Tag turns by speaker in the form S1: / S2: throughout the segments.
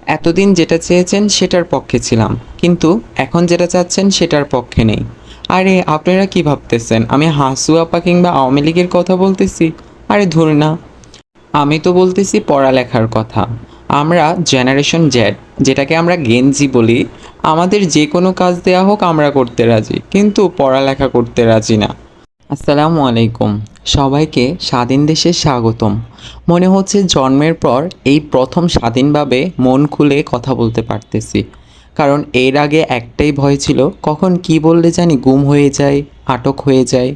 S1: এতদিন যেটা চেয়েছেন সেটার পক্ষে ছিলাম, কিন্তু এখন যেটা চাচ্ছেন সেটার পক্ষে নেই। আরে আপনারা কি ভাবতেছেন আমি হাসু আপা কিংবা আওয়ামী লীগের কথা বলতেছি? আরে ধুর না, আমি তো বলতেছি পড়ালেখার কথা। আমরা জেনারেশন জেড, যেটাকে আমরা গেনজি বলি। আমাদের যে কোনো কাজ দেয়া হোক আমরা করতে রাজি, কিন্তু পড়ালেখা করতে রাজি না। আসসালামু আলাইকুম। সবাইকে স্বাধীন দেশে স্বাগতম। মনে হচ্ছে জন্মের পর এই প্রথম স্বাধীনভাবে মন খুলে কথা বলতে পারতেছি। কারণ এর আগে একটাই ভয় ছিল, কখন কি বললে জানি গুম হয়ে যায়, আটক হয়ে যায়।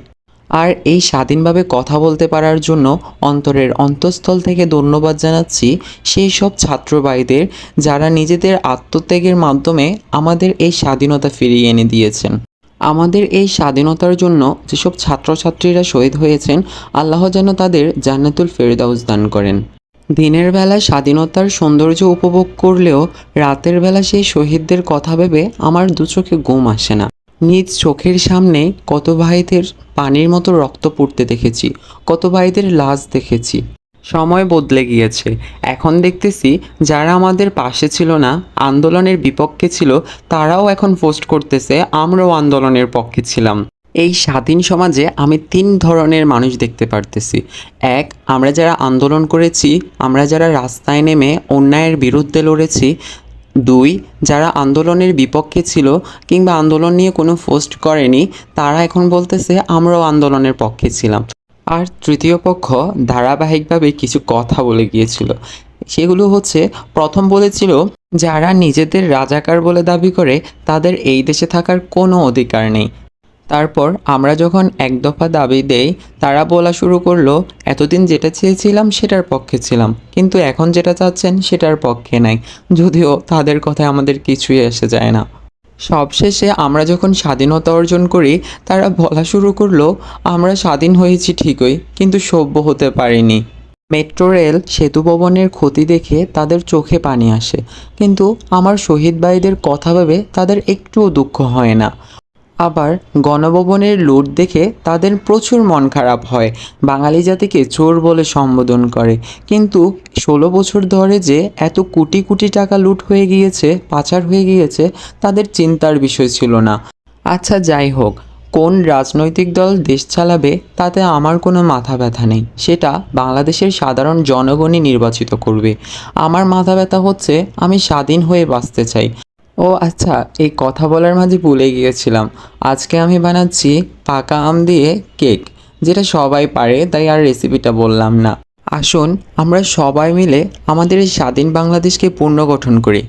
S1: আর এই স্বাধীনভাবে কথা বলতে পারার জন্য অন্তরের অন্তঃস্থল থেকে ধন্যবাদ জানাচ্ছি সেই সব ছাত্র ভাইদের, যারা নিজেদের আত্মত্যাগের মাধ্যমে আমাদের এই স্বাধীনতা ফিরিয়ে এনে দিয়েছেন। আমাদের এই স্বাধীনতার জন্য যেসব ছাত্রছাত্রীরা শহীদ হয়েছেন, আল্লাহ যেন তাদের জান্নাতুল ফেরদাউস দান করেন। দিনের বেলা স্বাধীনতার সৌন্দর্য উপভোগ করলেও রাতের বেলা সেই শহীদদের কথা ভেবে আমার দু চোখে ঘুম আসে না। নিজ চোখের সামনে কত ভাইদের পানির মতো রক্ত পড়তে দেখেছি, কত ভাইদের লাশ দেখেছি। সময় বদলে গিয়েছে। এখন দেখতেছি যারা আমাদের পাশে ছিল না, আন্দোলনের বিপক্ষে ছিল, তারাও এখন পোস্ট করতেছে আমরাও আন্দোলনের পক্ষে ছিলাম। এই স্বাধীন সমাজে আমি তিন ধরনের মানুষ দেখতে পারতেছি। এক, আমরা যারা আন্দোলন করেছি, আমরা যারা রাস্তায় নেমে অন্যায়ের বিরুদ্ধে লড়েছি। দুই, যারা আন্দোলনের বিপক্ষে ছিল কিংবা আন্দোলন নিয়ে কোনো পোস্ট করেনি, তারা এখন বলতেছে আমরাও আন্দোলনের পক্ষে ছিলাম। আর তৃতীয় পক্ষ ধারাবাহিকভাবে কিছু কথা বলে গিয়েছিল। সেগুলো হচ্ছে, প্রথম বলেছিল যারা নিজেদের রাজাকার বলে দাবি করে তাদের এই দেশে থাকার কোনো অধিকার নেই। তারপর আমরা যখন এক দফা দাবি দেই, তারা বলা শুরু করলো এতদিন যেটা চেয়েছিলাম সেটার পক্ষে ছিলাম, কিন্তু এখন যেটা চাচ্ছেন সেটার পক্ষে নাই। যদিও তাদের কথায় আমাদের কিছুই এসে যায় না। সবশেষে আমরা যখন স্বাধীনতা অর্জন করি, তারা বলা শুরু করলো আমরা স্বাধীন হয়েছি ঠিকই, কিন্তু সভ্য হতে পারিনি। মেট্রো রেল সেতু ভবনের ক্ষতি দেখে তাদের চোখে পানি আসে, কিন্তু আমার শহীদ ভাইদের কথা ভেবে তাদের একটুও দুঃখ হয় না। আবার গণভবনের লুট দেখে তাদের প্রচুর মন খারাপ হয়, বাঙালি জাতিকে চোর বলে সম্বোধন করে। কিন্তু 16 বছর ধরে যে এত কোটি কোটি টাকা লুট হয়ে গিয়েছে, পাচার হয়ে গিয়েছে, তাদের চিন্তার বিষয় ছিল না। আচ্ছা যাই হোক, কোন রাজনৈতিক দল দেশ চালাবে তাতে আমার কোনো মাথা ব্যথা নেই, সেটা বাংলাদেশের সাধারণ জনগণই নির্বাচিত করবে। আমার মাথা ব্যথা হচ্ছে আমি স্বাধীন হয়ে বাঁচতে চাই। ও আচ্ছা, এই কথা বলার মাঝে ভুলে গিয়েছিলাম, আজকে আমি বানাচ্ছি পাকা আম দিয়ে কেক, যেটা সবাই পারে তাই আর রেসিপিটা বললাম না। আসুন আমরা সবাই মিলে আমাদের এই স্বাধীন বাংলাদেশকে পুনর্গঠন করি।